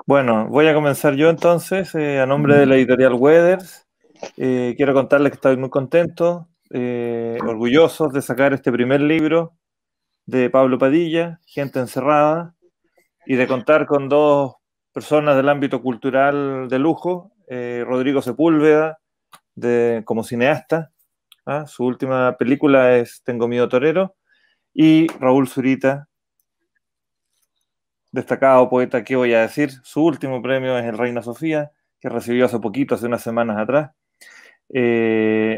Bueno, voy a comenzar yo entonces, a nombre de la editorial Weathers. Quiero contarles que estoy muy contento, orgullosos de sacar este primer libro de Pablo Padilla, Gente Encerrada, y de contar con dos personas del ámbito cultural de lujo, Rodrigo Sepúlveda, como cineasta, ¿ah? Su última película es Tengo miedo torero, y Raúl Zurita, destacado poeta. ¿Qué voy a decir? Su último premio es el Reina Sofía, que recibió hace poquito, hace unas semanas atrás.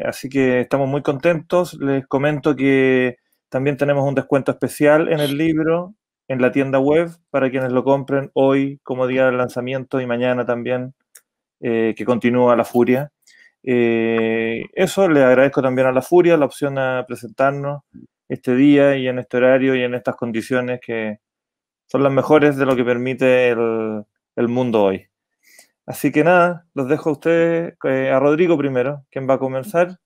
Así que estamos muy contentos. Les comento que también tenemos un descuento especial en el libro, en la tienda web, para quienes lo compren hoy como día del lanzamiento y mañana también, que continúa La Furia. Eso, le agradezco también a La Furia la opción a presentarnos este día y en este horario y en estas condiciones que son las mejores de lo que permite el mundo hoy. Así que nada, los dejo a ustedes, a Rodrigo primero, quien va a comenzar,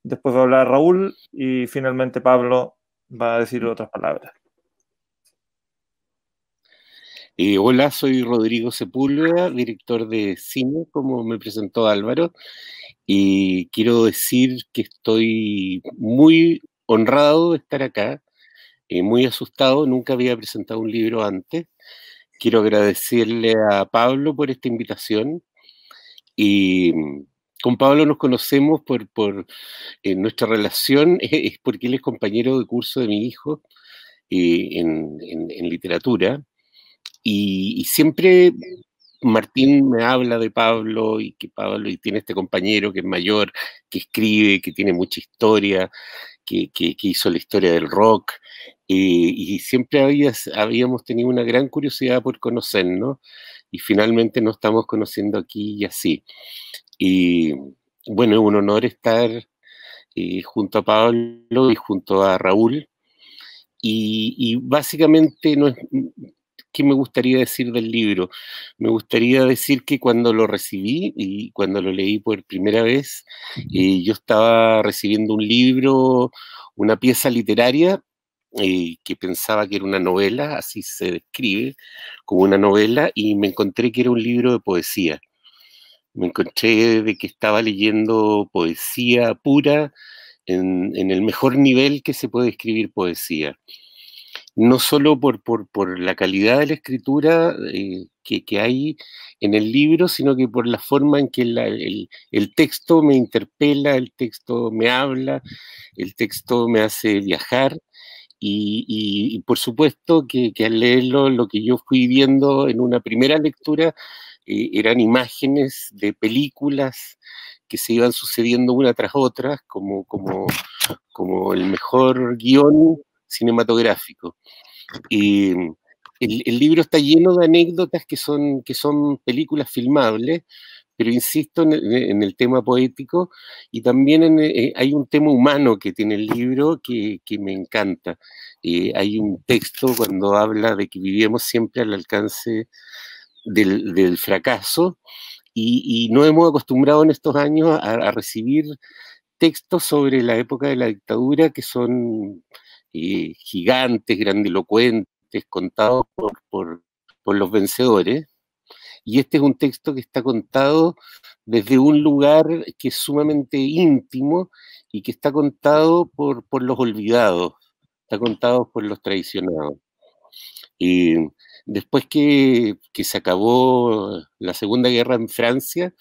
después va a hablar Raúl y finalmente Pablo va a decir otras palabras. Hola, soy Rodrigo Sepúlveda, director de cine, como me presentó Álvaro, y quiero decir que estoy muy honrado de estar acá, muy asustado, nunca había presentado un libro antes. Quiero agradecerle a Pablo por esta invitación y con Pablo nos conocemos por nuestra relación, es porque él es compañero de curso de mi hijo en literatura. Y siempre Martín me habla de Pablo y que Pablo y tiene este compañero que es mayor, que escribe, que tiene mucha historia, que hizo la historia del rock, y siempre habíamos tenido una gran curiosidad por conocernos y finalmente nos estamos conociendo aquí y así. Y bueno, es un honor estar junto a Pablo y junto a Raúl. Y básicamente no es, ¿qué me gustaría decir del libro? Me gustaría decir que cuando lo recibí y cuando lo leí por primera vez, yo estaba recibiendo un libro, una pieza literaria, que pensaba que era una novela, así se describe, como una novela, y me encontré que era un libro de poesía. Me encontré de que estaba leyendo poesía pura en el mejor nivel que se puede escribir poesía, no solo por la calidad de la escritura que hay en el libro, sino que por la forma en que el texto me interpela, el texto me habla, el texto me hace viajar. Y por supuesto que al leerlo, lo que yo fui viendo en una primera lectura eran imágenes de películas que se iban sucediendo una tras otra, como el mejor guión cinematográfico. Y el libro está lleno de anécdotas que son películas filmables, pero insisto en el tema poético y también hay un tema humano que tiene el libro que me encanta. Hay un texto cuando habla de que vivíamos siempre al alcance del fracaso y no hemos acostumbrado en estos años a recibir textos sobre la época de la dictadura que son gigantes, grandilocuentes, contados por los vencedores. Y este es un texto que está contado desde un lugar que es sumamente íntimo y que está contado por los olvidados, está contado por los traicionados. Y después que se acabó la Segunda Guerra en Francia,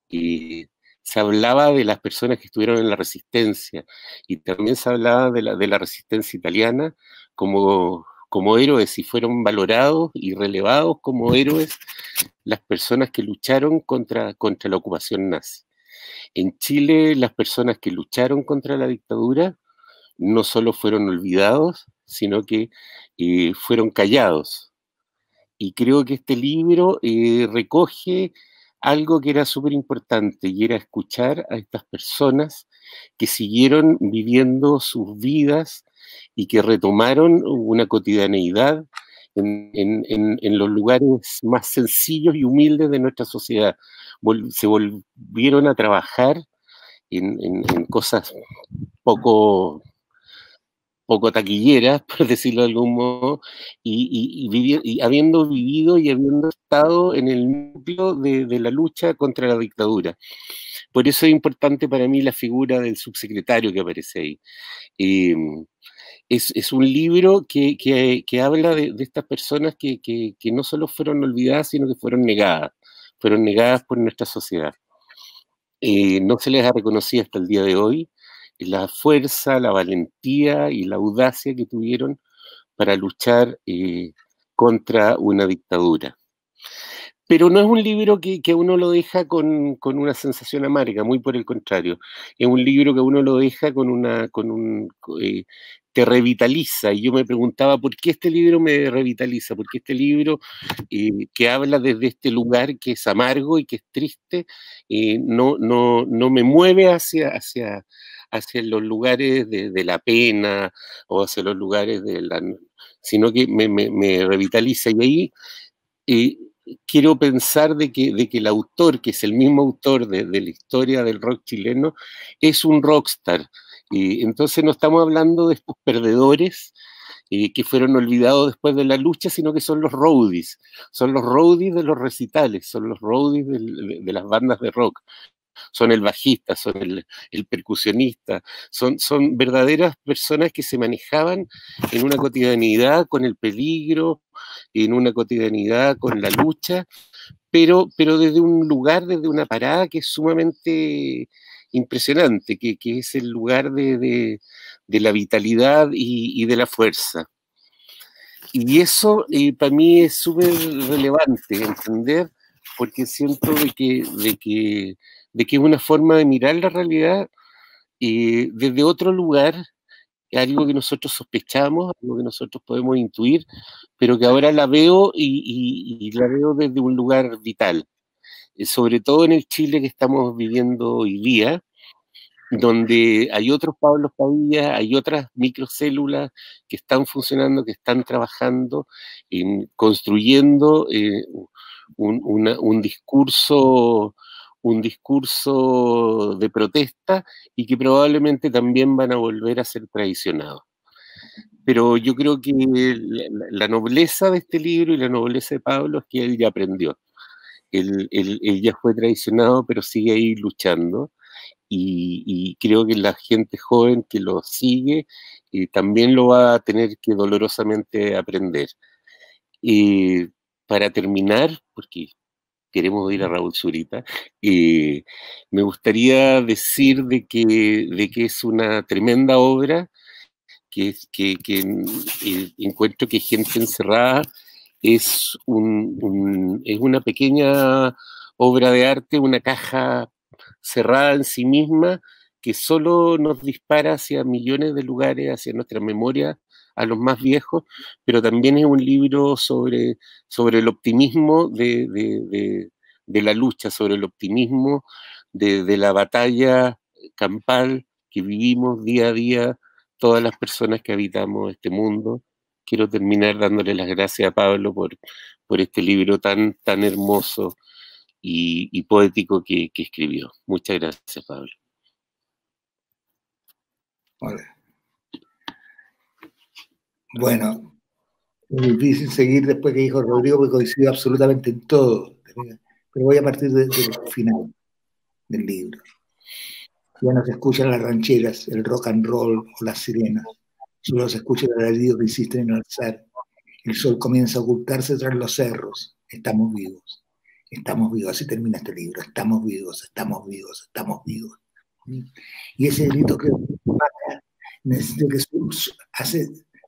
se hablaba de las personas que estuvieron en la resistencia y también se hablaba de la resistencia italiana como héroes y fueron valorados y relevados como héroes las personas que lucharon contra la ocupación nazi. En Chile, las personas que lucharon contra la dictadura no solo fueron olvidados, sino que fueron callados. Y creo que este libro recoge algo que era súper importante y era escuchar a estas personas que siguieron viviendo sus vidas y que retomaron una cotidianeidad en los lugares más sencillos y humildes de nuestra sociedad. Se volvieron a trabajar en cosas poco, poco taquilleras, por decirlo de algún modo, y habiendo vivido y habiendo estado en el núcleo de la lucha contra la dictadura. Por eso es importante para mí la figura del subsecretario que aparece ahí. Es un libro que habla de estas personas que no solo fueron olvidadas, sino que fueron negadas por nuestra sociedad. No se les ha reconocido hasta el día de hoy la fuerza, la valentía y la audacia que tuvieron para luchar contra una dictadura. Pero no es un libro que a uno lo deja con una sensación amarga, muy por el contrario. Es un libro que a uno lo deja te revitaliza. Y yo me preguntaba, ¿por qué este libro me revitaliza? ¿Por qué este libro que habla desde este lugar que es amargo y que es triste, no me mueve hacia los lugares de la pena o hacia los lugares sino que me revitaliza? Y ahí quiero pensar de que el autor, que es el mismo autor de la historia del rock chileno, es un rockstar. Entonces no estamos hablando de estos perdedores que fueron olvidados después de la lucha, sino que son los roadies de los recitales, son los roadies de las bandas de rock. Son el bajista, son el percusionista, son verdaderas personas que se manejaban en una cotidianidad con el peligro, en una cotidianidad con la lucha, pero desde un lugar, desde una parada que es sumamente impresionante, que es el lugar de la vitalidad y de la fuerza. Y eso para mí es súper relevante entender, porque siento de que es una forma de mirar la realidad desde otro lugar, algo que nosotros sospechamos, algo que nosotros podemos intuir, pero que ahora la veo y la veo desde un lugar vital. Sobre todo en el Chile que estamos viviendo hoy día, donde hay otros Pablo Padilla, hay otras microcélulas que están funcionando, que están trabajando, construyendo un discurso de protesta y que probablemente también van a volver a ser traicionados. Pero yo creo que la nobleza de este libro y la nobleza de Pablo es que él ya aprendió. Él ya fue traicionado, pero sigue ahí luchando. Y creo que la gente joven que lo sigue también lo va a tener que dolorosamente aprender. Para terminar, porque queremos oír a Raúl Zurita, me gustaría decir de que es una tremenda obra, que encuentro que Gente Encerrada es una pequeña obra de arte, una caja cerrada en sí misma, que solo nos dispara hacia millones de lugares, hacia nuestra memoria, a los más viejos, pero también es un libro sobre el optimismo de la lucha, sobre el optimismo de la batalla campal que vivimos día a día todas las personas que habitamos este mundo. Quiero terminar dándole las gracias a Pablo por este libro tan hermoso y poético que escribió. Muchas gracias, Pablo. Hola. Bueno, es difícil seguir después que dijo Rodrigo, porque coincido absolutamente en todo. Pero voy a partir del final del libro. Ya no se escuchan las rancheras, el rock and roll o las sirenas. Solo se escucha el alarido que insisten en alzar. El sol comienza a ocultarse tras los cerros. Estamos vivos. Estamos vivos. Así termina este libro. Estamos vivos, estamos vivos, estamos vivos. Y ese grito que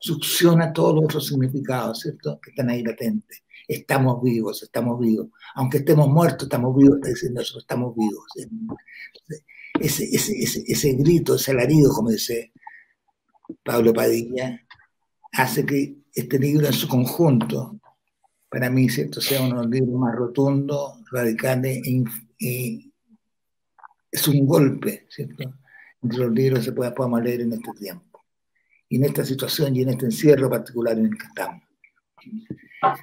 succiona todos los otros significados, ¿cierto? Que están ahí latentes. Estamos vivos, estamos vivos. Aunque estemos muertos, estamos vivos, está diciendo eso, estamos vivos. Ese grito, ese alarido, como dice Pablo Padilla, hace que este libro en su conjunto, para mí, ¿cierto?, sea uno de los libros más rotundos, radicales, es un golpe, ¿cierto?, entre los libros que podamos leer en este tiempo, y en esta situación y en este encierro particular en el que estamos.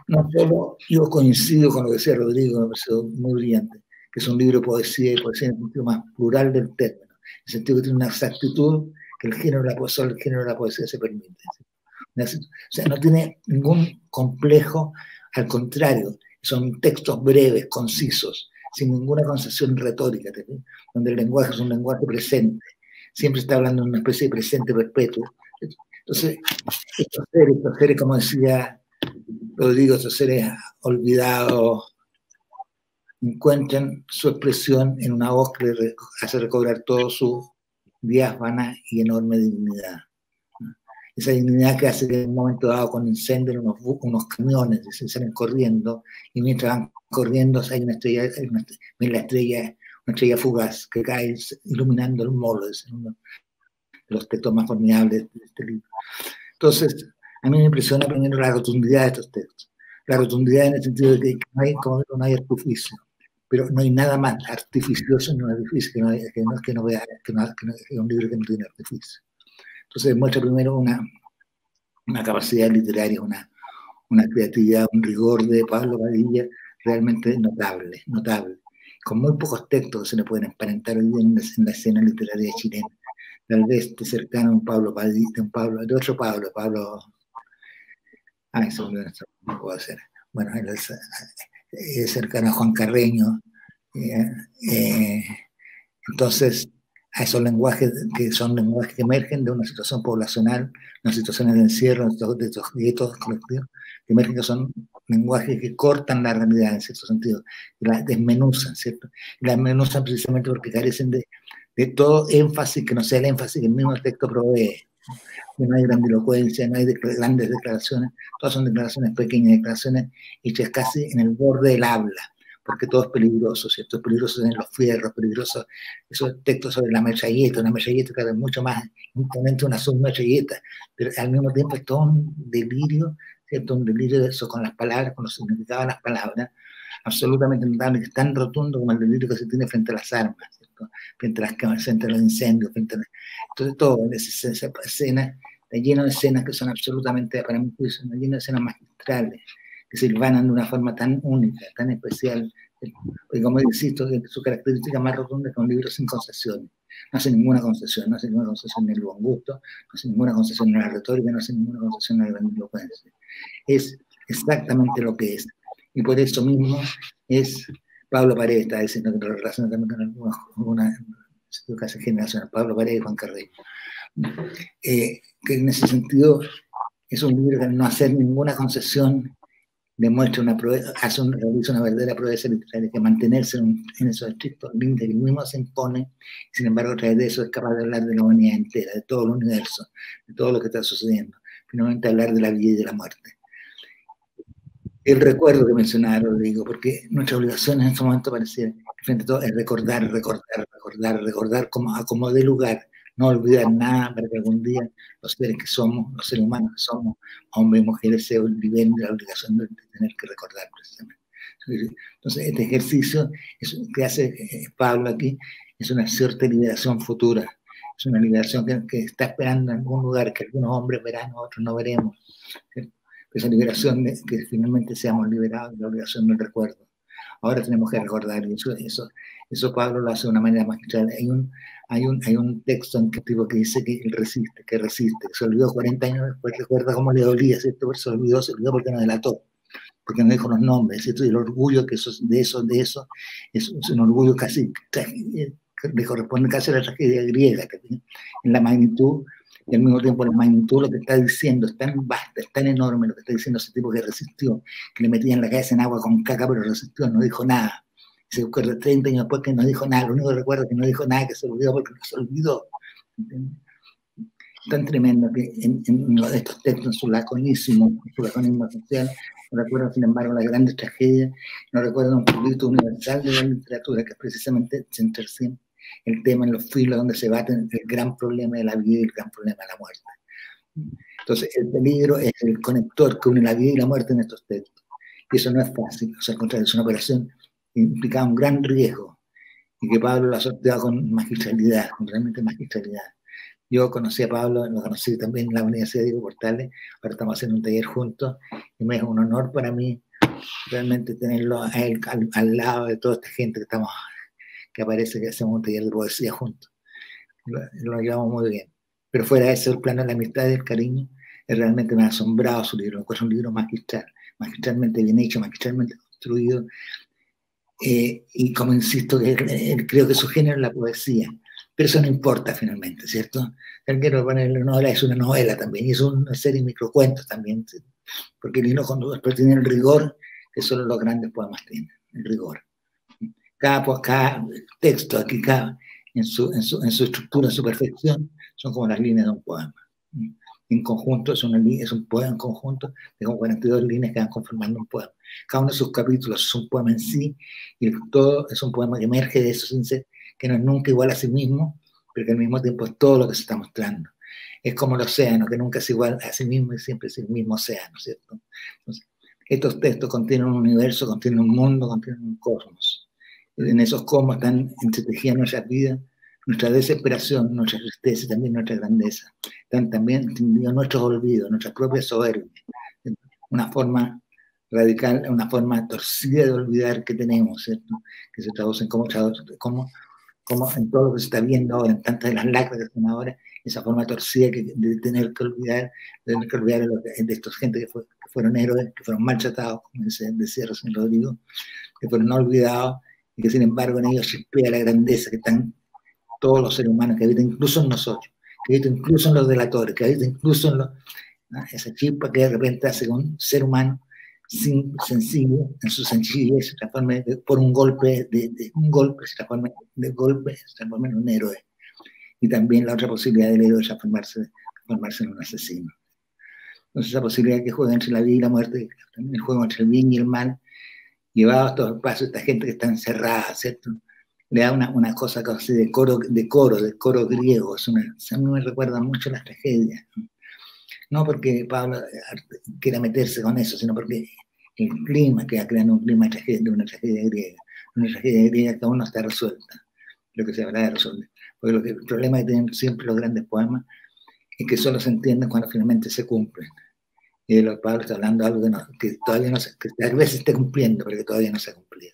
No solo yo coincido con lo que decía Rodrigo, me pareció muy brillante, que es un libro de poesía y poesía en el sentido más plural del término, en el sentido que tiene una exactitud que solo el género de la poesía se permite. O sea, no tiene ningún complejo, al contrario, son textos breves, concisos, sin ninguna concesión retórica, donde el lenguaje es un lenguaje presente, siempre está hablando de una especie de presente perpetuo. Entonces, estos seres, como decía Rodrigo, estos seres olvidados, encuentran su expresión en una voz que le hace recobrar todo su diáfana y enorme dignidad. Esa dignidad que hace que en un momento dado, cuando incendian unos camiones, se salen corriendo, y mientras van corriendo hay una estrella fugaz que cae iluminando el molo. Es uno de los textos más formidables de este libro. Entonces, a mí me impresiona primero la rotundidad de estos textos. La rotundidad en el sentido de que no hay, como digo, no hay artificio, pero no hay nada más artificioso ni un artificio que un libro que no tiene artificio. Entonces muestra primero una capacidad literaria, una creatividad, un rigor de Pablo Padilla realmente notable. Con muy pocos textos se le pueden emparentar hoy día en la escena literaria chilena. Tal vez cercano a un Pablo Padilla, de otro Pablo. Eso no puedo hacer. Bueno, es cercano a Juan Carreño. Entonces, a esos lenguajes que son lenguajes que emergen de una situación poblacional, unas situaciones de encierro, de estos guetos colectivos, que emergen, que son lenguajes que cortan la realidad en cierto sentido, que la desmenuzan, ¿cierto? Y la desmenuzan precisamente porque carecen de todo énfasis que no sea el énfasis que el mismo texto provee. No hay grandilocuencia, no hay grandes declaraciones, todas son declaraciones pequeñas, declaraciones hechas casi en el borde del habla, porque todo es peligroso, ¿cierto? Es peligroso en los fierros, peligroso esos textos sobre la metralleta, una metralleta que es mucho más imponente una submetralleta, pero al mismo tiempo es todo un delirio, ¿cierto? Un delirio de eso con las palabras, con los significados de las palabras, absolutamente notable, que es tan rotundo como el delirio que se tiene frente a las armas, ¿cierto? Frente a las cámaras, frente a los incendios, entonces todo en esa escena está lleno de escenas que son absolutamente, para mi juicio, lleno de escenas magistrales, que se van de una forma tan única, tan especial, porque como insisto, su característica más rotunda es que un libro sin concesiones. No hace ninguna concesión, no hace ninguna concesión en el buen gusto, no hace ninguna concesión en la retórica, no hace ninguna concesión en la grandilocuencia. Es exactamente lo que es. Y por eso mismo es Pablo Paredes, está diciendo que lo relaciona también con alguna casi generacional, Pablo Paredes y Juan Carreño. Que en ese sentido es un libro que al no hacer ninguna concesión demuestra realiza una verdadera proeza literaria, que mantenerse en esos estrictos límites que el mismo se impone, y sin embargo a través de eso es capaz de hablar de la humanidad entera, de todo el universo, de todo lo que está sucediendo, finalmente hablar de la vida y de la muerte. El recuerdo que mencionaba Rodrigo, porque nuestra obligación en este momento parecía, frente a todo, es recordar como de lugar, no olvidar nada para que algún día los seres que somos, los seres humanos que somos, hombres y mujeres, se liberen de la obligación de tener que recordar precisamente. Entonces, este ejercicio que hace Pablo aquí es una cierta liberación futura, es una liberación que está esperando en algún lugar, que algunos hombres verán, otros no veremos, ¿cierto? Esa liberación de que finalmente seamos liberados de la obligación del recuerdo. Ahora tenemos que recordar, y eso Pablo lo hace de una manera magistral. Hay un texto en que tipo que dice que él resiste, que se olvidó 40 años después, recuerda cómo le dolía, ¿cierto? Se olvidó porque nos delató, porque nos dijo los nombres, ¿cierto? Y el orgullo que de eso es un orgullo casi, le corresponde casi a la tragedia griega, en la magnitud, y al mismo tiempo la magnitud, lo que está diciendo es tan vasta, es tan enorme lo que está diciendo ese tipo que resistió, que le metían la cabeza en agua con caca, pero resistió, no dijo nada. Se acuerda 30 años después que no dijo nada, lo único que recuerda es que no dijo nada, que se olvidó porque no se olvidó. ¿Entiendes? Tan tremendo que en estos textos, en su laconismo social, no recuerdan, sin embargo, las grandes tragedias, no recuerdan un proyecto universal de la literatura, que es precisamente centrar siempre el tema en los filos donde se baten el gran problema de la vida y el gran problema de la muerte. Entonces, el peligro es el conector que une la vida y la muerte en estos textos. Y eso no es fácil, o sea, al contrario, es una operación que implicaba un gran riesgo, y que Pablo lo ha sorteado con magistralidad, con realmente magistralidad. Yo conocí a Pablo, lo conocí también en la Universidad Diego Portales, ahora estamos haciendo un taller juntos, y me es un honor para mí realmente tenerlo a él al lado de toda esta gente que aparece, que hacemos un taller de poesía juntos. Lo llevamos muy bien. Pero fuera de ese, el plano de la amistad y el cariño, es realmente me ha asombrado su libro. Es un libro magistral, magistralmente bien hecho, magistralmente construido. Y como insisto, creo que su género es la poesía. Pero eso no importa finalmente, ¿cierto? El quiero ponerle novela, es una novela también, y es una serie de microcuentos también, ¿sí? Porque el hilo conductor tiene el rigor que solo los grandes poemas tienen, el rigor. Cada texto aquí, en su estructura, en su perfección, son como las líneas de un poema. En conjunto es un poema en conjunto de como 42 líneas que van conformando un poema. Cada uno de sus capítulos es un poema en sí, y todo es un poema que emerge de eso, sin ser, que no es nunca igual a sí mismo, pero que al mismo tiempo es todo lo que se está mostrando. Es como el océano, que nunca es igual a sí mismo y siempre es el mismo océano, ¿cierto? Entonces, estos textos contienen un universo, contienen un mundo, contienen un cosmos. En esos cosmos están entretejidas nuestras vidas, nuestra desesperación, nuestra tristeza y también nuestra grandeza. Están también entendidos nuestros olvidos, nuestras propias soberbias. Una forma radical, una forma torcida de olvidar que tenemos, ¿cierto? Que se traducen como en todo lo que se está viendo ahora, en tantas de las lacras que están ahora, esa forma torcida de tener que olvidar de estos gente que fueron héroes, que fueron maltratados, como decía recién Rodrigo, que fueron olvidados, y que sin embargo en ellos chispea la grandeza que están todos los seres humanos, que habitan incluso en nosotros, que habitan incluso en los delatores, que habitan incluso en esa chispa que de repente hace que un ser humano sencillo, en su sencillez, se transforma por un golpe, se transforma en un héroe. Y también la otra posibilidad del héroe es transformarse en un asesino. Entonces esa posibilidad que juega entre la vida y la muerte, también el juego entre el bien y el mal, llevado a estos espacios, esta gente que está encerrada, ¿cierto? Le da una cosa así de coro griego. A mí me recuerda mucho las tragedias. No porque Pablo quiera meterse con eso, sino porque el clima que va creando un clima de una tragedia griega que aún no está resuelta, lo que se habrá de resolver. Porque el problema que tienen siempre los grandes poemas es que solo se entienden cuando finalmente se cumplen. Y de lo que Pablo está hablando de algo que todavía no se, que tal vez se esté cumpliendo, pero que todavía no se ha cumplido.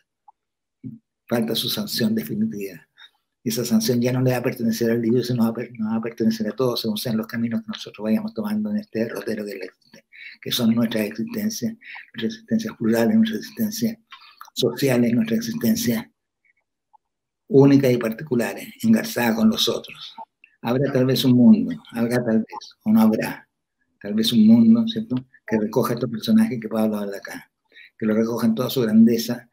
Falta su sanción definitiva. Y esa sanción ya no le va a pertenecer al libro, sino va a pertenecer a todos, según sean los caminos que nosotros vayamos tomando en este derrotero que son nuestras existencias plurales, nuestras existencias sociales, nuestras existencias únicas y particulares, engarzadas con los otros. Habrá tal vez un mundo, o no habrá, tal vez un mundo, ¿cierto?, que recoja estos personajes que Pablo habla acá, que lo recoja en toda su grandeza,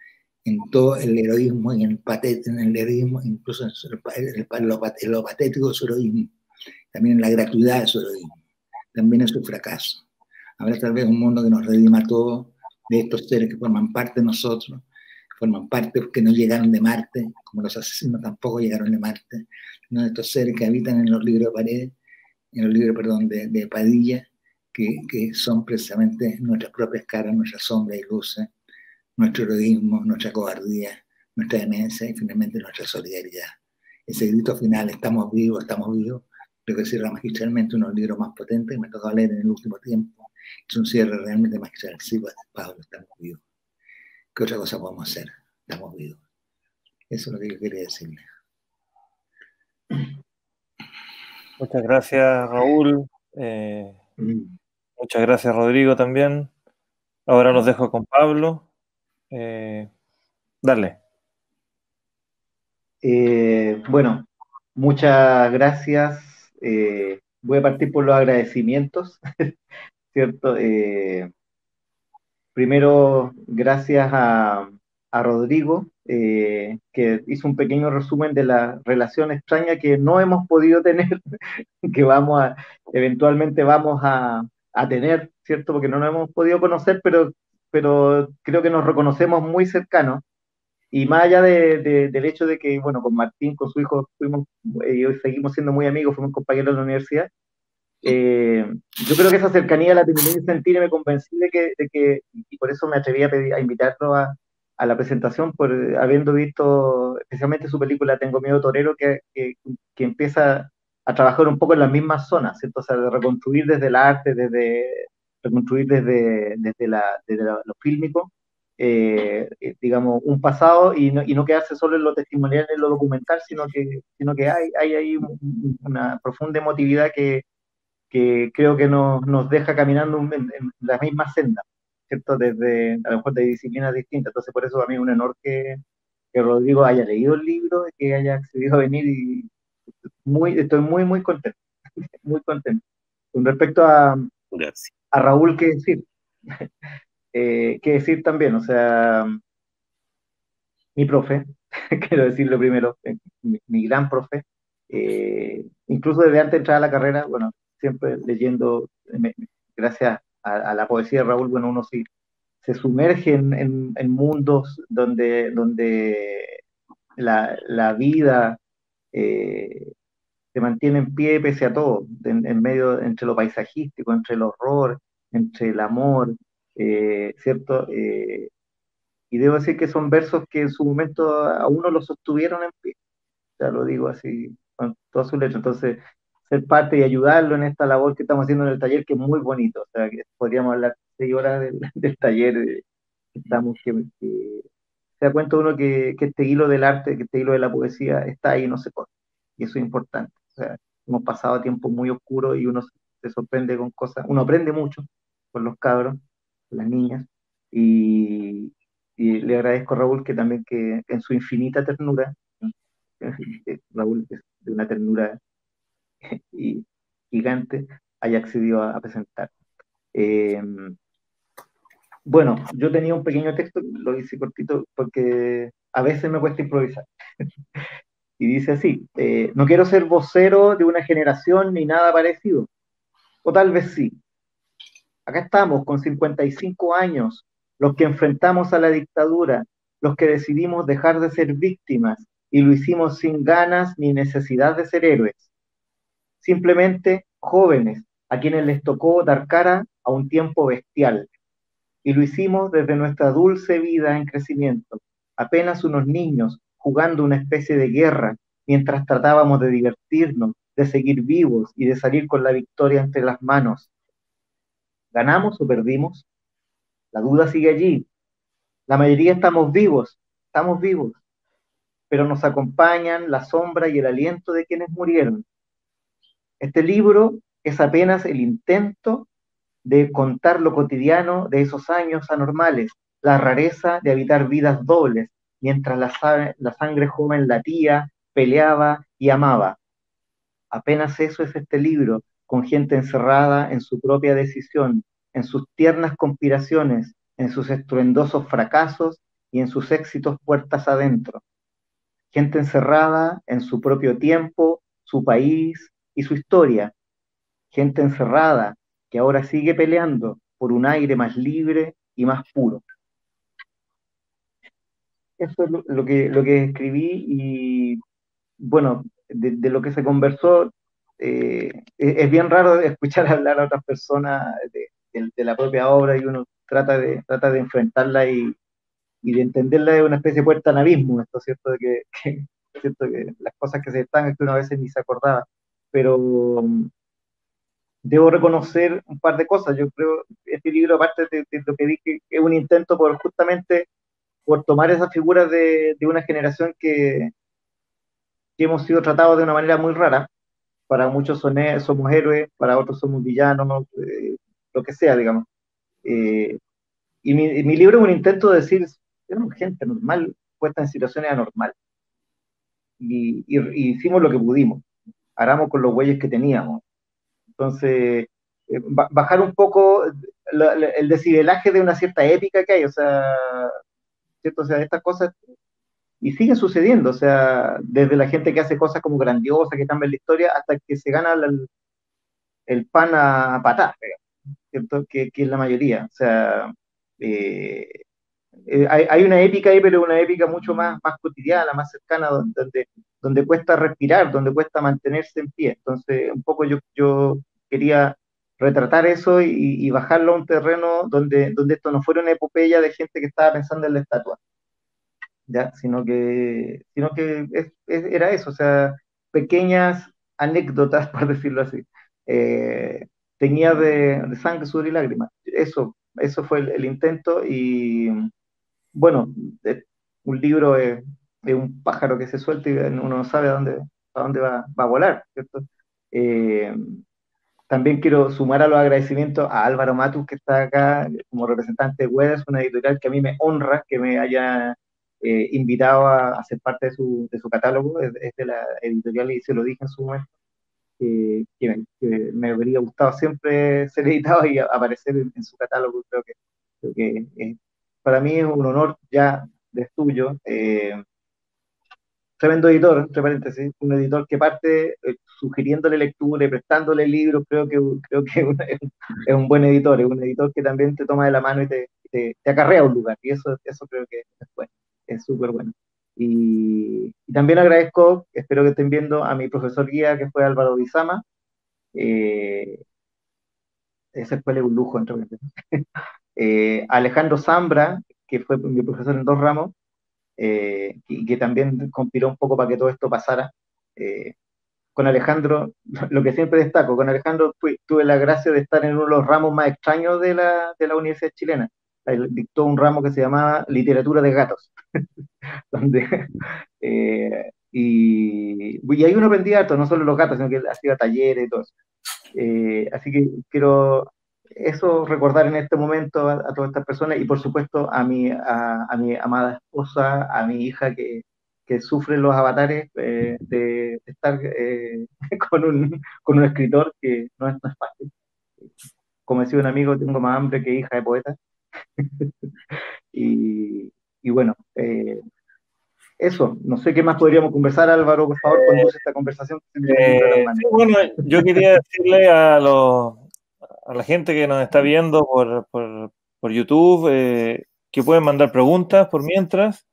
en todo el heroísmo y en el heroísmo, incluso en lo patético de su heroísmo, también en la gratuidad de su heroísmo, también en su fracaso. Habrá tal vez un mundo que nos redima a todos de estos seres que forman parte de nosotros, forman parte porque no llegaron de Marte, como los asesinos tampoco llegaron de Marte, sino de estos seres que habitan en los libros de pared, en los libros, perdón, de Padilla, que son precisamente nuestras propias caras, nuestras sombras y luces, nuestro heroísmo, nuestra cobardía, nuestra demencia y finalmente nuestra solidaridad. Ese grito final, estamos vivos, creo que cierra magistralmente uno de los libros más potentes que me tocó leer en el último tiempo. Es un cierre realmente magistral. Sí, Pablo, estamos vivos. ¿Qué otra cosa podemos hacer? Estamos vivos. Eso es lo que yo quería decirle. Muchas gracias, Raúl. Muchas gracias, Rodrigo, también. Ahora los dejo con Pablo. Dale. Bueno, muchas gracias. Voy a partir por los agradecimientos, ¿cierto? Primero, gracias a Rodrigo, que hizo un pequeño resumen de la relación extraña que no hemos podido tener, que eventualmente vamos a tener, ¿cierto? Porque no nos hemos podido conocer, pero creo que nos reconocemos muy cercanos. Y más allá del hecho de que, bueno, con Martín, con su hijo, fuimos, y hoy seguimos siendo muy amigos, fuimos compañeros de la universidad, yo creo que esa cercanía la terminé de sentir y me convencí de que y por eso me atreví a invitarlo a la presentación, habiendo visto especialmente su película Tengo miedo torero, que empieza a trabajar un poco en las mismas zonas, ¿cierto? O sea, de reconstruir desde el arte, reconstruir desde lo fílmico, digamos, un pasado y no quedarse solo en lo testimonial, en lo documental, sino que hay ahí una profunda emotividad que creo que nos deja caminando en la misma senda, ¿cierto? Desde, a lo mejor de disciplinas distintas. Entonces, por eso a mí es un honor que Rodrigo haya leído el libro, que haya accedido a venir y estoy muy contento, muy contento. Con respecto Gracias. a Raúl, ¿qué decir? ¿Qué decir también? O sea, mi profe, quiero decirlo primero, mi gran profe, incluso desde antes de entrar a la carrera, bueno, siempre leyendo, gracias a la poesía de Raúl, bueno, uno sí se sumerge en mundos donde la vida se mantiene en pie pese a todo, en medio, entre lo paisajístico, entre el horror, entre el amor, ¿cierto? Y debo decir que son versos que en su momento a uno lo sostuvieron en pie, ya lo digo así, con toda su letra. Entonces, ser parte y ayudarlo en esta labor que estamos haciendo en el taller, que es muy bonito, o sea, que podríamos hablar 6 horas del taller que estamos, que se da cuenta uno que este hilo del arte, que este hilo de la poesía está ahí y no se corta, y eso es importante. O sea, hemos pasado tiempos muy oscuros y uno se sorprende con cosas, uno aprende mucho con los cabros, con las niñas, y, y le agradezco a Raúl que también que en su infinita ternura, Raúl es de una ternura y, gigante, haya accedido a presentar. Eh, bueno, yo tenía un pequeño texto, lo hice cortito porque a veces me cuesta improvisar. Y dice así, no quiero ser vocero de una generación ni nada parecido, o tal vez sí. Acá estamos con 55 años, los que enfrentamos a la dictadura, los que decidimos dejar de ser víctimas y lo hicimos sin ganas ni necesidad de ser héroes. Simplemente jóvenes a quienes les tocó dar cara a un tiempo bestial. Y lo hicimos desde nuestra dulce vida en crecimiento, apenas unos niños jugando una especie de guerra, mientras tratábamos de divertirnos, de seguir vivos y de salir con la victoria entre las manos. ¿Ganamos o perdimos? La duda sigue allí. La mayoría estamos vivos, pero nos acompañan la sombra y el aliento de quienes murieron. Este libro es apenas el intento de contar lo cotidiano de esos años anormales, la rareza de habitar vidas dobles, mientras la sangre joven latía, peleaba y amaba. Apenas eso es este libro, con gente encerrada en su propia decisión, en sus tiernas conspiraciones, en sus estruendosos fracasos y en sus éxitos puertas adentro. Gente encerrada en su propio tiempo, su país y su historia, gente encerrada que ahora sigue peleando por un aire más libre y más puro. Eso es lo que escribí y bueno, de lo que se conversó, es bien raro escuchar hablar a otras personas de la propia obra y uno trata de enfrentarla y de entenderla de una especie de puerta en abismo, ¿esto es cierto? Cierto que las cosas que se están es que uno a veces ni se acordaba, pero debo reconocer un par de cosas. Yo creo que este libro, aparte de lo que dije, es un intento por justamente por tomar esas figuras de una generación que hemos sido tratados de una manera muy rara. Para muchos somos héroes, para otros somos villanos, lo que sea, digamos. Eh, y mi libro es un intento de decir, éramos gente normal, puesta en situaciones anormales. Y hicimos lo que pudimos, haramos con los güeyes que teníamos. Entonces, bajar un poco el decibelaje de una cierta épica que hay, o sea, ¿cierto? O sea, estas cosas, y siguen sucediendo, o sea, desde la gente que hace cosas como grandiosas, que cambian la historia, hasta que se gana el pan a patar, ¿cierto? Que es la mayoría, o sea, eh, hay una épica ahí, pero una épica mucho más cotidiana, más cercana, donde cuesta respirar, donde cuesta mantenerse en pie. Entonces, un poco yo quería retratar eso y bajarlo a un terreno donde esto no fuera una epopeya de gente que estaba pensando en la estatua, ¿ya? Sino que era eso, o sea, pequeñas anécdotas, por decirlo así. Eh, Tenía de sangre, sudor y lágrimas. Eso fue el intento bueno, un libro es un pájaro que se suelta y uno no sabe a dónde va a volar, ¿cierto? Eh, También quiero sumar a los agradecimientos a Álvaro Matus, que está acá como representante de Güedes, una editorial que a mí me honra que me haya invitado a ser parte de su catálogo, es de la editorial y se lo dije en su momento, que me habría gustado siempre ser editado y aparecer en su catálogo. Creo que para mí es un honor ya de suyo. Tremendo editor, entre paréntesis, un editor que parte sugiriéndole lectura y prestándole libros, creo que es un buen editor, es un editor que también te toma de la mano y te acarrea a un lugar, y eso creo que es bueno, es súper bueno. Y también agradezco, espero que estén viendo, a mi profesor guía, que fue Álvaro Bizama. Ese fue un lujo, entre paréntesis. Alejandro Zambra, que fue mi profesor en dos ramos, y que también conspiró un poco para que todo esto pasara. Con Alejandro, lo que siempre destaco, con Alejandro tuve la gracia de estar en uno de los ramos más extraños de la Universidad Chilena. Él dictó un ramo que se llamaba Literatura de Gatos, donde, y ahí uno aprendía harto, no solo los gatos, sino que hacía talleres y todo eso. Así que quiero eso recordar en este momento a todas estas personas y por supuesto a mi amada esposa, a mi hija que sufre los avatares de estar con un escritor que no es fácil. Como decía un amigo, tengo más hambre que hija de poeta. Y bueno, eso, no sé qué más podríamos conversar, Álvaro, por favor, conduce esta conversación que se me viene entre las manos. Sí, bueno, yo quería decirle a la gente que nos está viendo por YouTube que pueden mandar preguntas por mientras.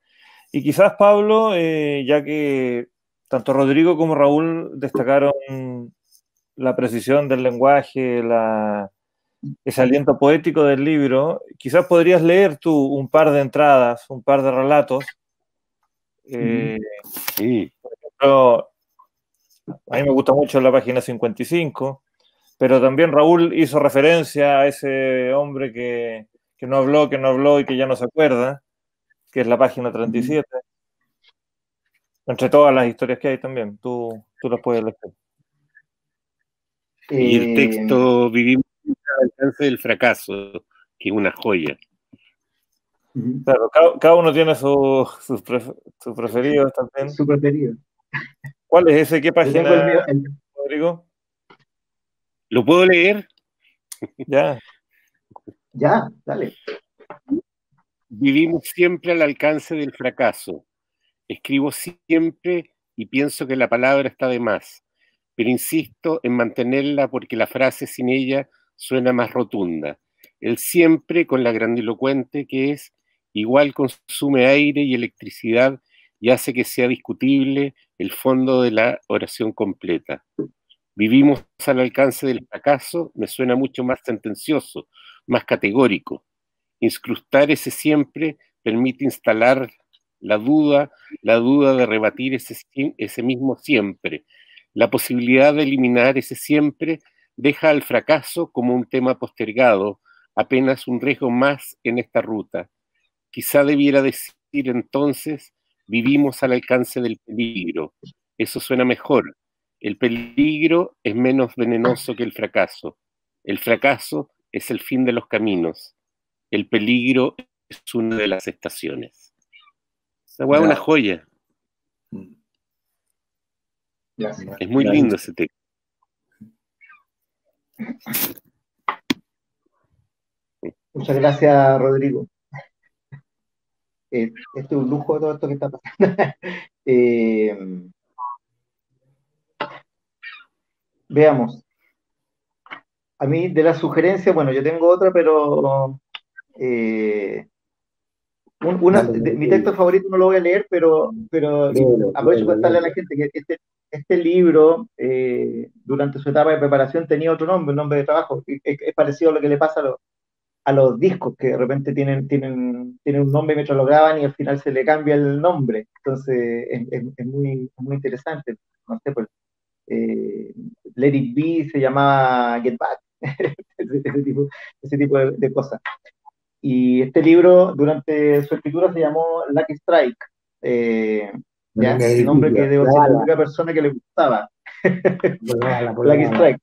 Y quizás, Pablo, ya que tanto Rodrigo como Raúl destacaron la precisión del lenguaje, ese aliento poético del libro, quizás podrías leer tú un par de entradas, un par de relatos. Sí. Por ejemplo, a mí me gusta mucho la página 55, pero también Raúl hizo referencia a ese hombre que no habló y que ya no se acuerda, que es la página 37. Entre todas las historias que hay también, tú las puedes leer. Y el texto Vivimos al alcance del fracaso, que es una joya. Claro, cada uno tiene sus preferidos también. Su preferido. ¿Cuál es ese? ¿Qué página, Rodrigo? ¿Lo puedo leer? Ya. Ya, dale. Vivimos siempre al alcance del fracaso. Escribo siempre y pienso que la palabra está de más, pero insisto en mantenerla porque la frase sin ella suena más rotunda. El siempre con la grandilocuente que es, igual consume aire y electricidad y hace que sea discutible el fondo de la oración completa. Vivimos al alcance del fracaso me suena mucho más sentencioso, más categórico. Incrustar ese siempre permite instalar la duda de rebatir ese mismo siempre. La posibilidad de eliminar ese siempre deja al fracaso como un tema postergado, apenas un riesgo más en esta ruta. Quizá debiera decir entonces, vivimos al alcance del peligro. Eso suena mejor. El peligro es menos venenoso que el fracaso. El fracaso es el fin de los caminos. El peligro es una de las estaciones. Esa hueá es una joya. Es muy lindo ese texto. Muchas gracias, Rodrigo. Este es un lujo todo esto que está pasando. Veamos. A mí de la sugerencia, bueno, yo tengo otra, pero mi texto favorito no lo voy a leer, pero aprovecho para contarle a la gente que este libro, durante su etapa de preparación, tenía otro nombre, un nombre de trabajo. Es parecido a lo que le pasa a los discos, que de repente tienen un nombre mientras lo graban y al final se le cambia el nombre. Entonces es muy interesante. No sé, pues, Let It Be se llamaba Get Back, ese tipo de cosas. Y este libro, durante su escritura, se llamó Lucky Strike. ¿Ya? El nombre que debo decir, la única persona que le gustaba. Lucky Strike.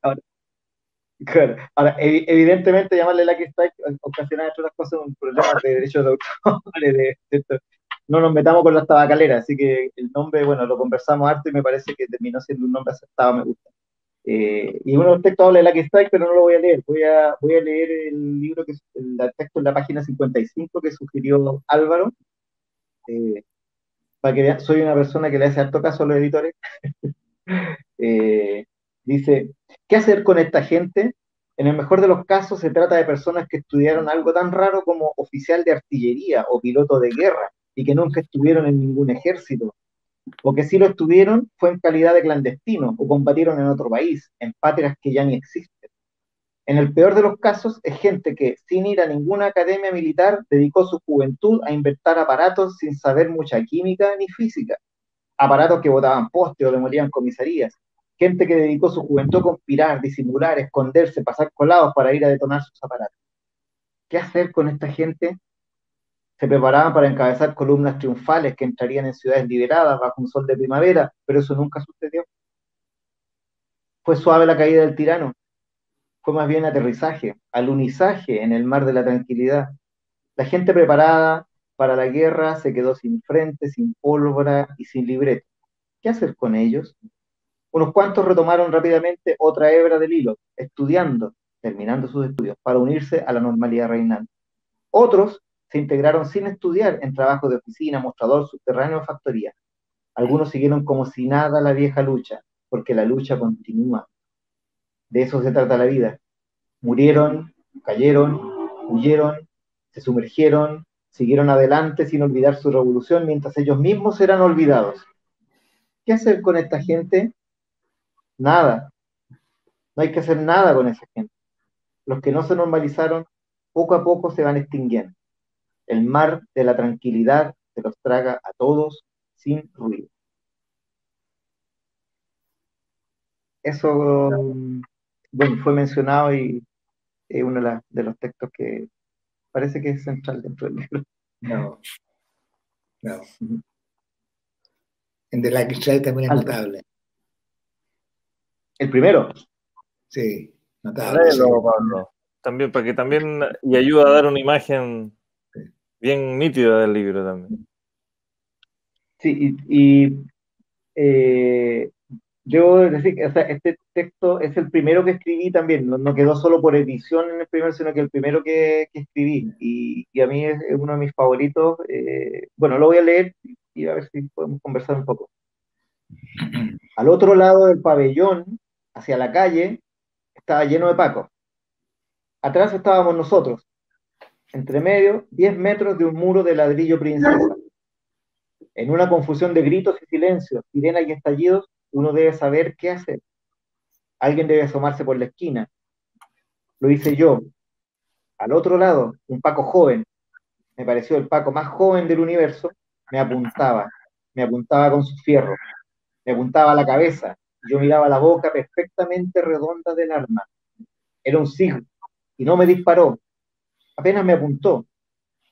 Claro. Ahora, evidentemente llamarle Lucky Strike ocasiona, entre otras cosas, un problema de derechos de autor. No nos metamos con las tabacaleras, así que el nombre, bueno, lo conversamos harto y me parece que terminó siendo un nombre aceptado, me gusta. Y uno de los textos habla de Lucky Strike, pero no lo voy a leer. Voy a leer el libro, el texto en la página 55 que sugirió Álvaro, para que vean, soy una persona que le hace harto caso a los editores. Dice, ¿qué hacer con esta gente? En el mejor de los casos se trata de personas que estudiaron algo tan raro como oficial de artillería o piloto de guerra y que nunca estuvieron en ningún ejército, o que si lo estuvieron fue en calidad de clandestino o combatieron en otro país, en patrias que ya ni existen. En el peor de los casos es gente que, sin ir a ninguna academia militar, dedicó su juventud a inventar aparatos sin saber mucha química ni física, aparatos que botaban postes o demolían comisarías, gente que dedicó su juventud a conspirar, disimular, esconderse, pasar colados para ir a detonar sus aparatos. ¿Qué hacer con esta gente? Se preparaban para encabezar columnas triunfales que entrarían en ciudades liberadas bajo un sol de primavera, pero eso nunca sucedió. Fue suave la caída del tirano, fue más bien aterrizaje, alunizaje en el mar de la tranquilidad. La gente preparada para la guerra se quedó sin frente, sin pólvora y sin libreto. ¿Qué hacer con ellos? Unos cuantos retomaron rápidamente otra hebra del hilo, estudiando, terminando sus estudios, para unirse a la normalidad reinante. Otros se integraron sin estudiar en trabajos de oficina, mostrador, subterráneo o factoría. Algunos siguieron como si nada la vieja lucha, porque la lucha continúa. De eso se trata la vida. Murieron, cayeron, huyeron, se sumergieron, siguieron adelante sin olvidar su revolución mientras ellos mismos eran olvidados. ¿Qué hacer con esta gente? Nada. No hay que hacer nada con esa gente. Los que no se normalizaron, poco a poco se van extinguiendo. El mar de la tranquilidad se los traga a todos sin ruido. Eso, bueno, fue mencionado y es uno de los textos que parece que es central dentro del libro. No. En The Lucky Strike también es notable. El primero. Sí, notable. Léelo, Pablo. También, para que también, y ayuda a dar una imagen bien nítida del libro también. Sí, debo decir que, o sea, este texto es el primero que escribí también, no quedó solo por edición en el primero, sino que el primero que escribí, y a mí es uno de mis favoritos. Bueno, lo voy a leer y a ver si podemos conversar un poco. Al otro lado del pabellón, hacia la calle, estaba lleno de pacos. Atrás estábamos nosotros, entre medio, 10 metros de un muro de ladrillo princesa. En una confusión de gritos y silencios, sirenas y estallidos, uno debe saber qué hacer. Alguien debe asomarse por la esquina. Lo hice yo. Al otro lado, un Paco joven, me pareció el Paco más joven del universo, me apuntaba con su fierro, me apuntaba a la cabeza, y yo miraba la boca perfectamente redonda del arma. Era un SIG, y no me disparó, apenas me apuntó.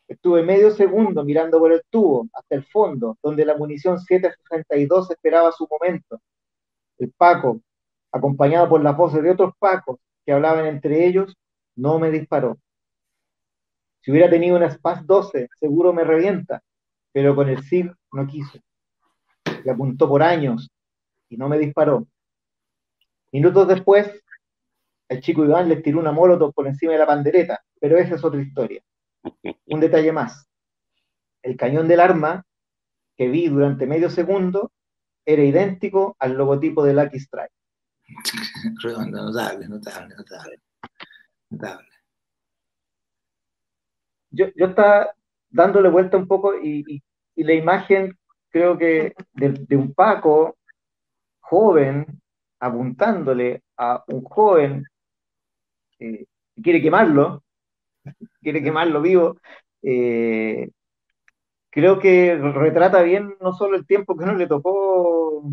Estuve medio segundo mirando por el tubo, hasta el fondo, donde la munición 7.62 esperaba su momento. El Paco, acompañado por las voces de otros Pacos que hablaban entre ellos, no me disparó. Si hubiera tenido una SPAS 12, seguro me revienta, pero con el SIG no quiso. Le apuntó por años y no me disparó. Minutos después, el chico Iván les tiró una molotov por encima de la pandereta, pero esa es otra historia. Un detalle más. El cañón del arma que vi durante medio segundo era idéntico al logotipo de Lucky Strike. Notable. Yo estaba dándole vuelta un poco y la imagen, creo que de un Paco joven apuntándole a un joven que quiere quemarlo vivo, creo que retrata bien no solo el tiempo que no le tocó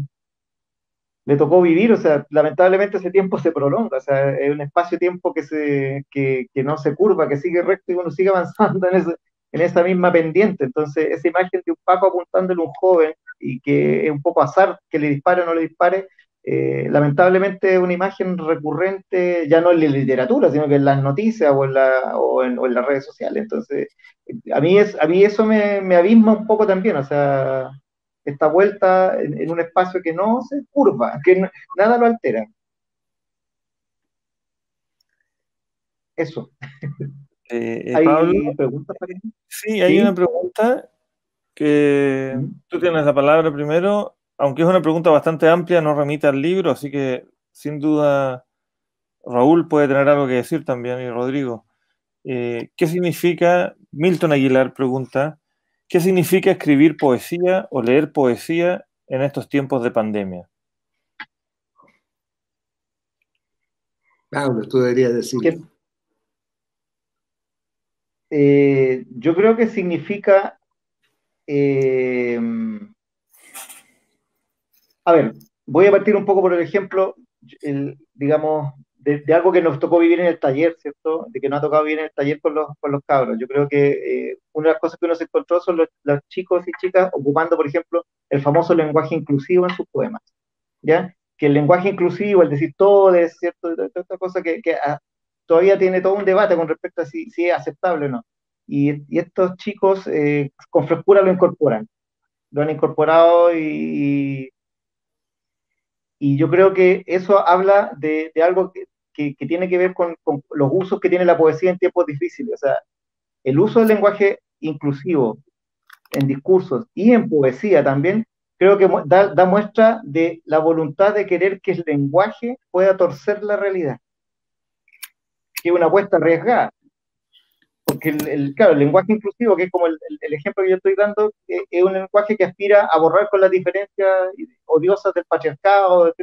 le tocó vivir, o sea, lamentablemente ese tiempo se prolonga, o sea, es un espacio-tiempo que no se curva, que sigue recto y uno sigue avanzando en esa misma pendiente. Entonces, esa imagen de un Paco apuntándole a un joven y que es un poco azar que le dispare o no le dispare, lamentablemente es una imagen recurrente, ya no en la literatura, sino que en las noticias o en las redes sociales. Entonces, a mí eso me abisma un poco también, o sea, esta vuelta en un espacio que no se curva, nada lo altera. Eso. Pablo, ¿Hay preguntas para ti? sí, hay una Sí. pregunta que Mm. tú tienes la palabra primero, aunque es una pregunta bastante amplia, no remite al libro, así que sin duda Raúl puede tener algo que decir también y Rodrigo. ¿Qué significa, Milton Aguilar pregunta, qué significa escribir poesía o leer poesía en estos tiempos de pandemia? Pablo, tú deberías decirlo. Yo creo que significa, eh, a ver, voy a partir un poco por el ejemplo, digamos, de algo que nos tocó vivir en el taller, ¿cierto? De que nos ha tocado vivir en el taller con los cabros. Yo creo que una de las cosas que uno se encontró son los chicos y chicas ocupando, por ejemplo, el famoso lenguaje inclusivo en sus poemas, ¿ya? Que el lenguaje inclusivo, el decir todo, es cierto, toda esta cosa todavía tiene todo un debate con respecto a si es aceptable o no. Y estos chicos con frescura lo incorporan, lo han incorporado y yo creo que eso habla de algo que tiene que ver con los usos que tiene la poesía en tiempos difíciles. O sea, el uso del lenguaje inclusivo en discursos y en poesía también, creo que da muestra de la voluntad de querer que el lenguaje pueda torcer la realidad, que es una apuesta arriesgada. Porque claro, el lenguaje inclusivo, que es como el ejemplo que yo estoy dando, es un lenguaje que aspira a borrar con las diferencias odiosas del patriarcado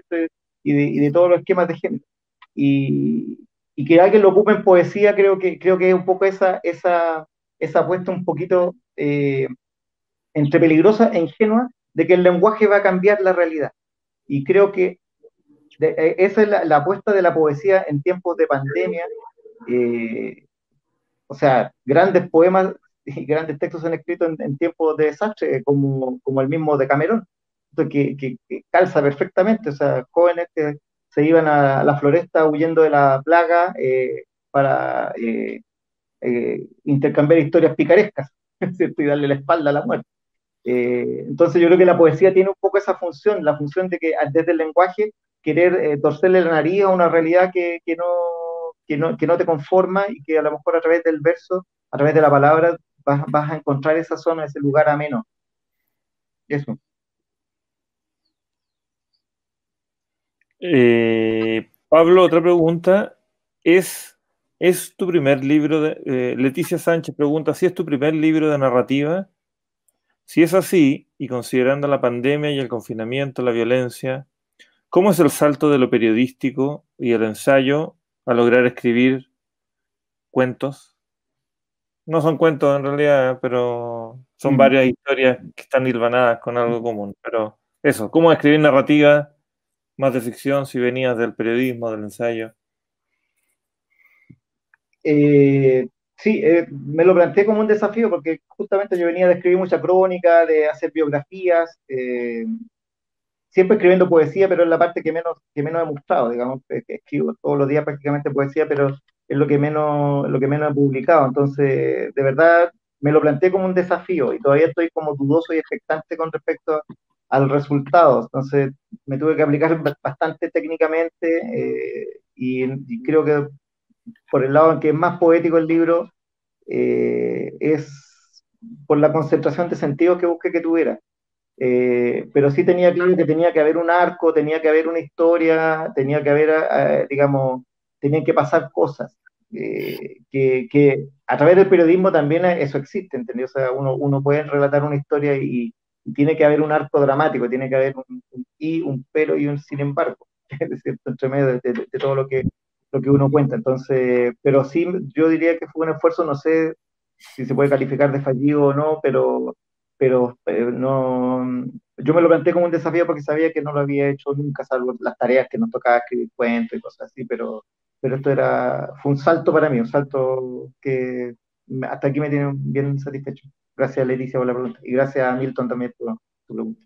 y de todos los esquemas de género. Y, y que alguien lo ocupe en poesía, creo que es un poco esa apuesta un poquito entre peligrosa e ingenua de que el lenguaje va a cambiar la realidad. Y creo que esa es la apuesta de la poesía en tiempos de pandemia. O sea, grandes poemas y grandes textos han escrito en tiempos de desastre, como el mismo de Camerón, que calza perfectamente. O sea, jóvenes que se iban a la floresta huyendo de la plaga para intercambiar historias picarescas, ¿cierto? Y darle la espalda a la muerte. Entonces yo creo que la poesía tiene un poco esa función, la función de que desde el lenguaje querer torcerle la nariz a una realidad que no te conforma y que a lo mejor a través del verso, a través de la palabra, vas a encontrar esa zona, ese lugar ameno. Eso. Pablo, otra pregunta. ¿Es tu primer libro Leticia Sánchez pregunta si es tu primer libro de narrativa? Si es así, y considerando la pandemia y el confinamiento, la violencia, ¿cómo es el salto de lo periodístico y el ensayo a lograr escribir cuentos? No son cuentos en realidad, pero son varias historias que están hilvanadas con algo común. Pero eso, ¿cómo escribir narrativa más de ficción si venías del periodismo, del ensayo? Sí, me lo planteé como un desafío porque justamente yo venía de escribir mucha crónica, de hacer biografías, siempre escribiendo poesía, pero es la parte que menos he mostrado, digamos, que escribo todos los días prácticamente poesía, pero es lo que menos he publicado. Entonces, de verdad, me lo planteé como un desafío y todavía estoy como dudoso y expectante con respecto al resultado. Entonces, me tuve que aplicar bastante técnicamente y creo que por el lado en que es más poético el libro, es por la concentración de sentidos que busqué que tuviera. Pero sí tenía claro que tenía que haber un arco, tenía que haber una historia, tenía que haber, digamos, tenían que pasar cosas. Que a través del periodismo también eso existe, ¿entendés? O sea, uno puede relatar una historia y tiene que haber un arco dramático, tiene que haber un y, un pero y un sin embargo, es cierto, entre medio de todo lo que uno cuenta. Entonces, pero sí, yo diría que fue un esfuerzo, no sé si se puede calificar de fallido o no, pero no, yo me lo planteé como un desafío porque sabía que no lo había hecho nunca, salvo las tareas que nos tocaba escribir cuentos y cosas así, pero esto fue un salto para mí, un salto que hasta aquí me tiene bien satisfecho. Gracias, Leticia, por la pregunta. Y gracias a Milton también por tu pregunta.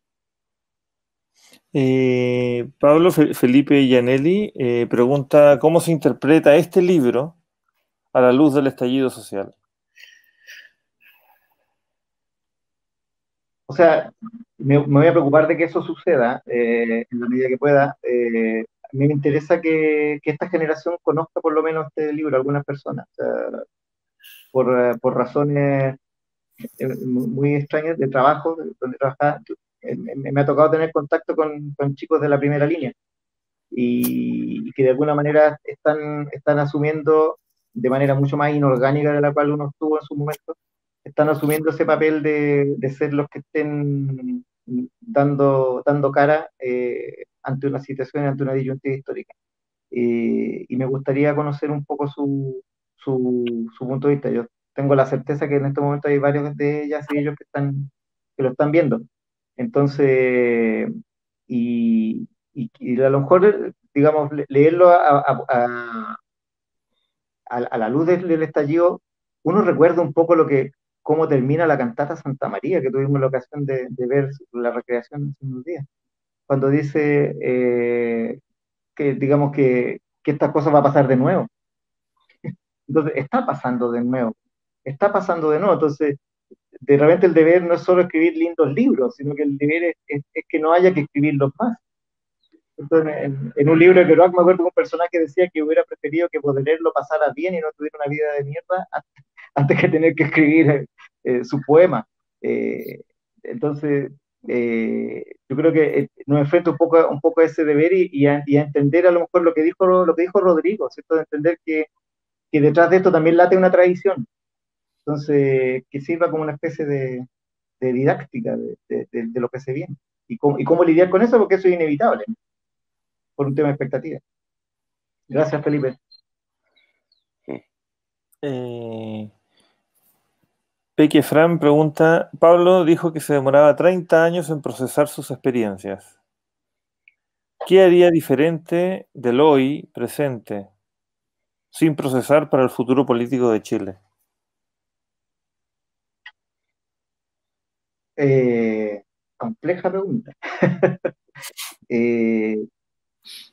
Pablo Felipe Gianelli pregunta, ¿cómo se interpreta este libro a la luz del estallido social? O sea, me voy a preocupar de que eso suceda en la medida que pueda. A mí me interesa que esta generación conozca por lo menos este libro, algunas personas, o sea, por razones muy extrañas de trabajo, donde trabajaba. Me ha tocado tener contacto con chicos de la primera línea y que de alguna manera están asumiendo de manera mucho más inorgánica de la cual uno estuvo en su momento, están asumiendo ese papel de ser los que estén dando cara ante una situación, ante una disyuntiva histórica. Y me gustaría conocer un poco su punto de vista. Yo tengo la certeza que en este momento hay varios de ellas y ellos que lo están viendo. Entonces, y a lo mejor, digamos, leerlo a la luz del estallido, uno recuerda un poco cómo termina la cantata Santa María, que tuvimos la ocasión de ver la recreación hace unos días, cuando dice que, digamos, que estas cosas va a pasar de nuevo. Entonces, está pasando de nuevo, entonces de repente el deber no es solo escribir lindos libros, sino que el deber es que no haya que escribirlos más. Entonces, en un libro de Kerouac me acuerdo que un personaje decía que hubiera preferido que Baudelaire lo pasara bien y no tuviera una vida de mierda antes que tener que escribir su poema. Eh, entonces, yo creo que nos enfrenta un poco a ese deber y a entender a lo mejor lo que dijo Rodrigo, ¿cierto? De entender que detrás de esto también late una tradición. Entonces, que sirva como una especie de didáctica de lo que se viene. Y cómo lidiar con eso, porque eso es inevitable, por un tema de expectativa. Gracias, Felipe. Peque Fran pregunta, Pablo dijo que se demoraba 30 años en procesar sus experiencias. ¿Qué haría diferente del hoy presente sin procesar para el futuro político de Chile? Compleja pregunta.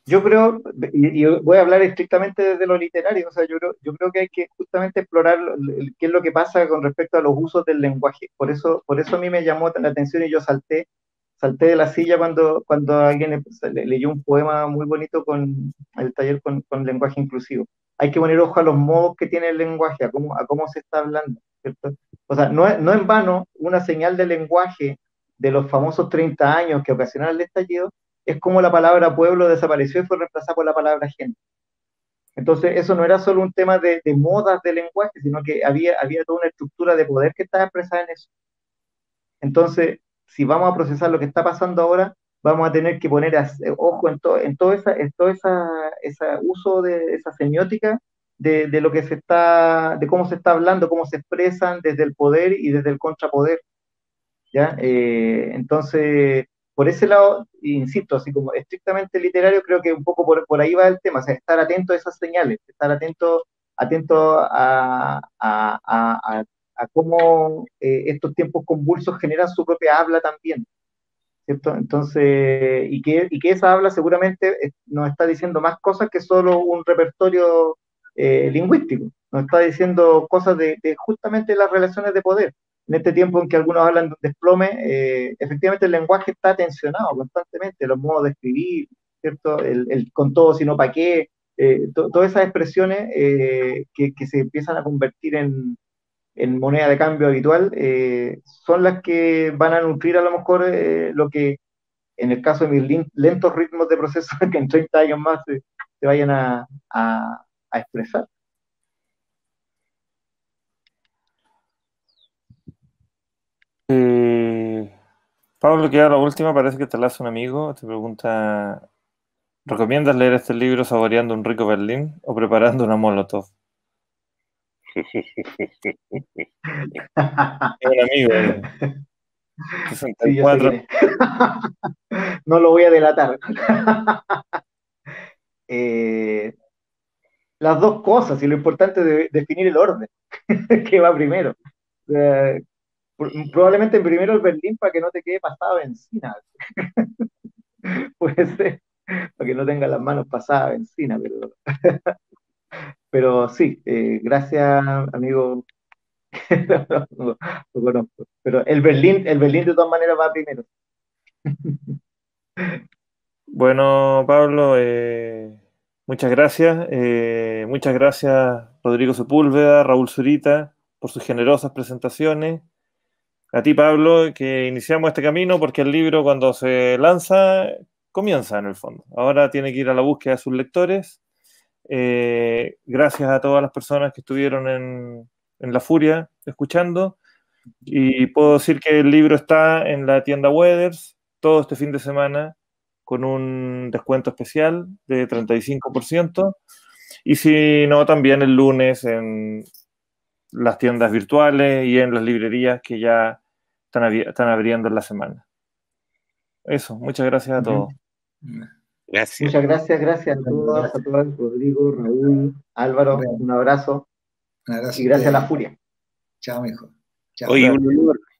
Yo creo, y voy a hablar estrictamente desde lo literario, o sea, yo creo que hay que justamente explorar qué es lo que pasa con respecto a los usos del lenguaje. Por eso a mí me llamó la atención y yo salté de la silla cuando alguien leyó un poema muy bonito con el taller con lenguaje inclusivo. Hay que poner ojo a los modos que tiene el lenguaje, a cómo se está hablando, ¿cierto? O sea, no en vano, una señal de lenguaje de los famosos 30 años que ocasionaron el estallido es como la palabra pueblo desapareció y fue reemplazada por la palabra gente. Entonces, eso no era solo un tema de modas de lenguaje, sino que había toda una estructura de poder que estaba expresada en eso. Entonces, si vamos a procesar lo que está pasando ahora, vamos a tener que poner ojo en todo ese uso de esa semiótica de lo que de cómo se está hablando, cómo se expresan desde el poder y desde el contrapoder. ¿Ya? Entonces, por ese lado, insisto, así como estrictamente literario, creo que un poco por ahí va el tema, o sea, estar atento a esas señales, estar atento a cómo estos tiempos convulsos generan su propia habla también, ¿cierto? Entonces, y que esa habla seguramente nos está diciendo más cosas que solo un repertorio lingüístico, nos está diciendo cosas de justamente las relaciones de poder. En este tiempo en que algunos hablan de desplome, efectivamente el lenguaje está tensionado constantemente, los modos de escribir, ¿cierto? El con todo, sino para qué, todas esas expresiones que se empiezan a convertir en moneda de cambio habitual, son las que van a nutrir a lo mejor lo que en el caso de mis lentos ritmos de proceso que en 30 años más se vayan a expresar. Pablo, queda la última, parece que te la hace un amigo, te pregunta, ¿recomiendas leer este libro saboreando un rico Berlín o preparando una Molotov? Es un amigo. Sí, yo sé 64. quién es. No lo voy a delatar. Las dos cosas, y lo importante es definir el orden, que va primero. Probablemente primero el Berlín para que no te quede pasada benzina. Puede ser, para que no tenga las manos pasadas benzina, pero sí, gracias, amigo. No, lo conozco. Pero el Berlín de todas maneras va primero. Bueno, Pablo, muchas gracias. Muchas gracias, Rodrigo Sepúlveda, Raúl Zurita, por sus generosas presentaciones. A ti, Pablo, que iniciamos este camino porque el libro, cuando se lanza, comienza en el fondo. Ahora tiene que ir a la búsqueda de sus lectores. Gracias a todas las personas que estuvieron en La Furia escuchando. Y puedo decir que el libro está en la tienda Weathers todo este fin de semana con un descuento especial de 35%. Y si no, también el lunes en las tiendas virtuales y en las librerías que ya están abriendo en la semana. Eso, muchas gracias a todos. Gracias. Muchas gracias a todas, Rodrigo, Raúl, Álvaro, un abrazo. Y gracias a La Furia. Chao, mijo. Chao. Oye,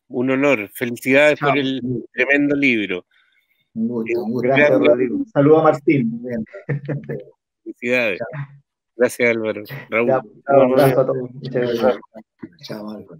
un honor. Felicidades por el tremendo libro. Un gusto. Gracias, Rodrigo. Saludos a Martín. Felicidades. Chao. Gracias, Álvaro. Raúl. Un abrazo a todos. Muchas gracias. Chao, Álvaro.